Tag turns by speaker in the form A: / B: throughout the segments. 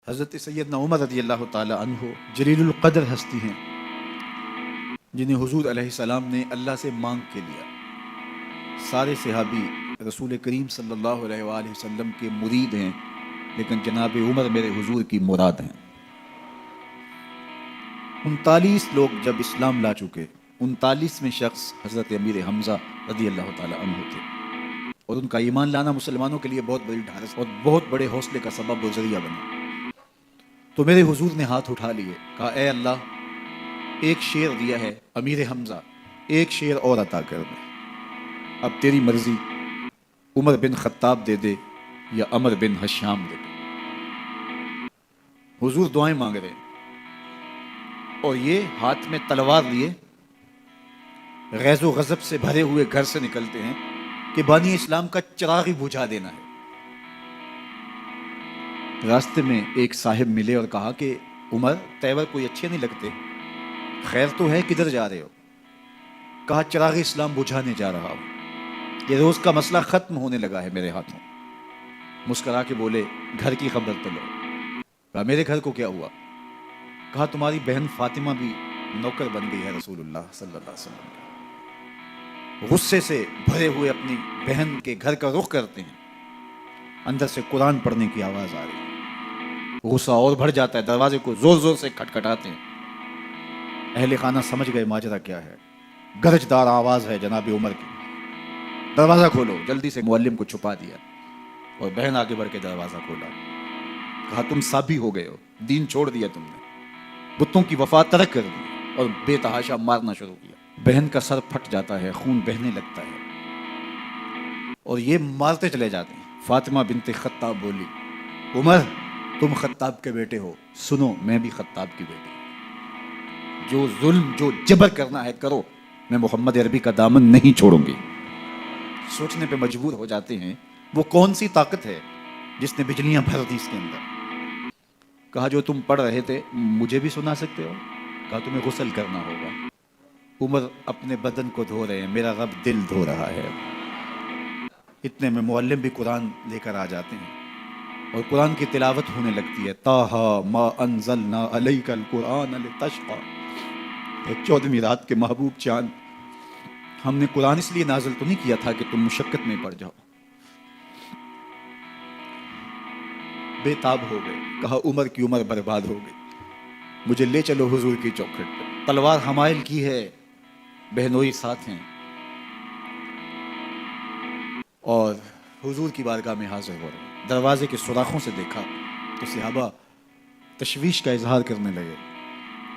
A: حضرت سیدنا عمر رضی اللہ تعالی عنہ جلیل القدر ہستی ہیں جنہیں حضور علیہ السلام نے اللہ سے مانگ کے لیا۔ سارے صحابی رسول کریم صلی اللہ علیہ وآلہ وسلم کے مرید ہیں، لیکن جناب عمر میرے حضور کی مراد ہیں۔ 39 لوگ جب اسلام لا چکے، 39ویں شخص حضرت امیر حمزہ رضی اللہ تعالی عنہ تھے، اور ان کا ایمان لانا مسلمانوں کے لیے بہت بڑی ڈھارس اور بہت بڑے حوصلے کا سبب و ذریعہ بنا۔ تو میرے حضور نے ہاتھ اٹھا لیے، کہا اے اللہ، ایک شیر دیا ہے امیر حمزہ، ایک شیر اور عطا کر دے، اب تیری مرضی، عمر بن خطاب دے دے یا عمر بن حشام دے دے۔ حضور دعائیں مانگ رہے ہیں، اور یہ ہاتھ میں تلوار لیے غیظ و غضب سے بھرے ہوئے گھر سے نکلتے ہیں کہ بانی اسلام کا چراغ ہی بجھا دینا ہے۔ راستے میں ایک صاحب ملے اور کہا کہ عمر، تیور کوئی اچھے نہیں لگتے، خیر تو ہے، کدھر جا رہے ہو؟ کہا چراغ اسلام بجھانے جا رہا ہوں، یہ روز کا مسئلہ ختم ہونے لگا ہے میرے ہاتھوں۔ مسکرا کے بولے گھر کی خبر تو لو۔ کہا میرے گھر کو کیا ہوا؟ کہا تمہاری بہن فاطمہ بھی نوکر بن گئی ہے رسول اللہ صلی اللہ علیہ وسلم کا۔ غصے سے بھرے ہوئے اپنی بہن کے گھر کا رخ کرتے ہیں، اندر سے قرآن پڑھنے کی آواز آ رہی ہے، غصہ اور بڑھ جاتا ہے، دروازے کو زور زور سے کھٹکھٹاتے ہیں۔ اہل خانہ سمجھ گئے ماجرا کیا ہے، گرجدار آواز ہے جناب عمر کی، دروازہ کھولو۔ جلدی سے معلم کو چھپا دیا اور بہن آگے بڑھ کے دروازہ کھولا۔ کہا تم سابی ہو گئے ہو، دین چھوڑ دیا تم نے، بتوں کی وفا ترک کر دی اور بے تحاشا مارنا شروع کیا۔ بہن کا سر پھٹ جاتا ہے، خون بہنے لگتا ہے اور یہ مارتے چلے جاتے ہیں۔ فاطمہ بنت خطاب بولی عمر تم خطاب کے بیٹے ہو، سنو میں بھی خطاب کی بیٹی ہوں، جو ظلم جو جبر کرنا ہے کرو، میں محمد عربی کا دامن نہیں چھوڑوں گی۔ سوچنے پہ مجبور ہو جاتے ہیں وہ کون سی طاقت ہے جس نے بجلیاں بھر دی اس کے اندر۔ کہا جو تم پڑھ رہے تھے مجھے بھی سنا سکتے ہو؟ کہا تمہیں غسل کرنا ہوگا۔ عمر اپنے بدن کو دھو رہے ہیں، میرا رب دل دھو رہا ہے۔ اتنے میں معلم بھی قرآن لے کر آ جاتے ہیں اور قرآن کی تلاوت ہونے لگتی ہے۔ طٰہٰ ما انزلنا علیک القرآن لتشقیٰ، 14ویں رات کے محبوب چاند، ہم نے قرآن اس لیے نازل تو نہیں کیا تھا کہ تم مشقت میں پڑ جاؤ۔ بے تاب ہو گئے، کہا عمر کی عمر برباد ہو گئی، مجھے لے چلو حضور کی چوکھٹ پہ۔ تلوار حمائل کی ہے، بہنوئی ساتھ ہیں، اور حضور کی بارگاہ میں حاضر ہو رہے ہیں۔ دروازے کے سوراخوں سے دیکھا تو صحابہ تشویش کا اظہار کرنے لگے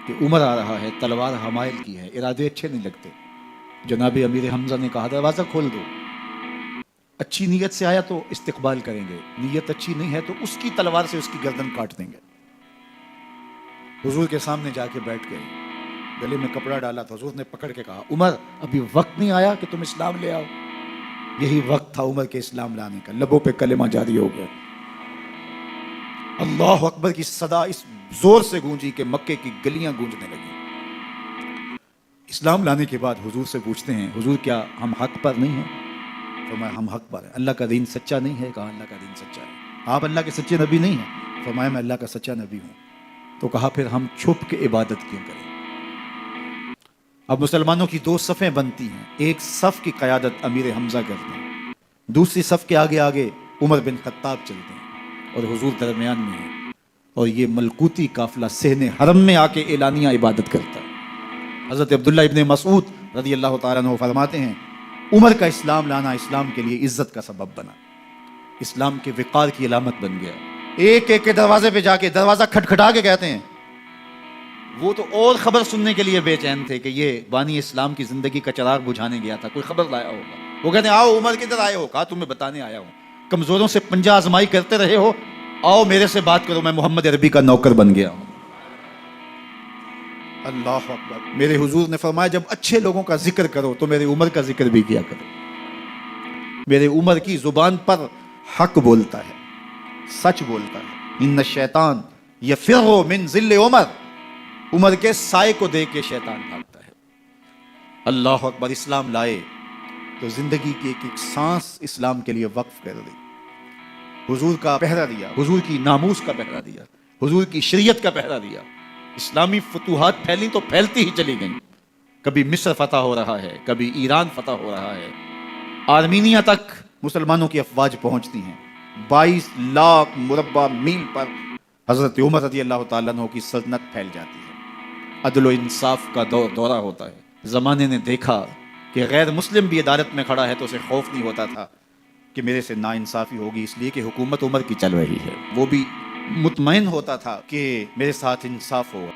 A: کہ عمر آ رہا ہے، تلوار حمائل کی ہے، ارادے اچھے نہیں لگتے۔ جناب امیر حمزہ نے کہا دروازہ کھول دو، اچھی نیت سے آیا تو استقبال کریں گے، نیت اچھی نہیں ہے تو اس کی تلوار سے اس کی گردن کاٹ دیں گے۔ حضور کے سامنے جا کے بیٹھ گئے، گلے میں کپڑا ڈالا تو حضور نے پکڑ کے کہا عمر ابھی وقت نہیں آیا کہ تم اسلام لے آؤ؟ یہی وقت تھا عمر کے اسلام لانے کا، لبوں پہ کلمہ جاری ہو گیا۔ اللہ اکبر کی صدا اس زور سے گونجی کہ مکے کی گلیاں گونجنے لگیں۔ اسلام لانے کے بعد حضور سے پوچھتے ہیں حضور کیا ہم حق پر نہیں ہیں؟ فرمایا ہم حق پر ہیں۔ اللہ کا دین سچا نہیں ہے؟ کہا اللہ کا دین سچا ہے۔ آپ اللہ کے سچے نبی نہیں ہیں؟ فرمایا میں اللہ کا سچا نبی ہوں۔ تو کہا پھر ہم چھپ کے عبادت کیوں کریں؟ اب مسلمانوں کی 2 صفیں بنتی ہیں، ایک صف کی قیادت امیر حمزہ کرتے ہیں، دوسری صف کے آگے آگے عمر بن خطاب چلتے ہیں، اور حضور درمیان میں ہیں، اور یہ ملکوتی قافلہ صحن حرم میں آ کے اعلانیہ عبادت کرتا ہے۔ حضرت عبداللہ ابن مسعود رضی اللہ تعالیٰ عنہ فرماتے ہیں عمر کا اسلام لانا اسلام کے لیے عزت کا سبب بنا، اسلام کے وقار کی علامت بن گیا۔ ایک ایک کے دروازے پہ جا کے دروازہ کھٹکھٹا کے کہتے ہیں، وہ تو اور خبر سننے کے لیے بے چین تھے کہ یہ بانی اسلام کی زندگی کا چراغ بجھانے گیا تھا، کوئی خبر لایا ہوگا۔ وہ کہتے ہیں آؤ عمر کدھر آئے ہو؟ کہا تمہیں بتانے آیا ہوں، کمزوروں سے پنجہ آزمائی کرتے رہے ہو، آؤ میرے سے بات کرو، میں محمد عربی کا نوکر بن گیا ہوں۔ اللہ اکبر۔ میرے حضور نے فرمایا جب اچھے لوگوں کا ذکر کرو تو میرے عمر کا ذکر بھی کیا کرو۔ میرے عمر کی زبان پر حق بولتا ہے، سچ بولتا ہے۔ ان الشیطان یفر من ظل عمر، عمر کے سائے کو دیکھ کے شیطان بھاگتا ہے۔ اللہ اکبر۔ اسلام لائے تو زندگی کی ایک ایک سانس اسلام کے لیے وقف کر دی، حضور کا پہرا دیا، حضور کی ناموس کا پہرا دیا۔ حضور کی شریعت کا پہرا دیا. اسلامی فتوحات پھیلی تو پھیلتی ہی چلی گئیں. کبھی مصر فتح ہو رہا ہے، کبھی ایران فتح ہو رہا ہے، آرمینیا تک مسلمانوں کی افواج پہنچتی ہیں. 22 لاکھ مربع میل پر حضرت عمر رضی اللہ تعالیٰ عنہ کی سلطنت پھیل جاتی ہے. عدل و انصاف کا دورہ ہوتا ہے. زمانے نے دیکھا کہ غیر مسلم بھی عدالت میں کھڑا ہے تو اسے خوف نہیں ہوتا تھا کہ میرے سے ناانصافی ہوگی، اس لیے کہ حکومت عمر کی چل رہی ہے. وہ بھی مطمئن ہوتا تھا کہ میرے ساتھ انصاف ہوگا.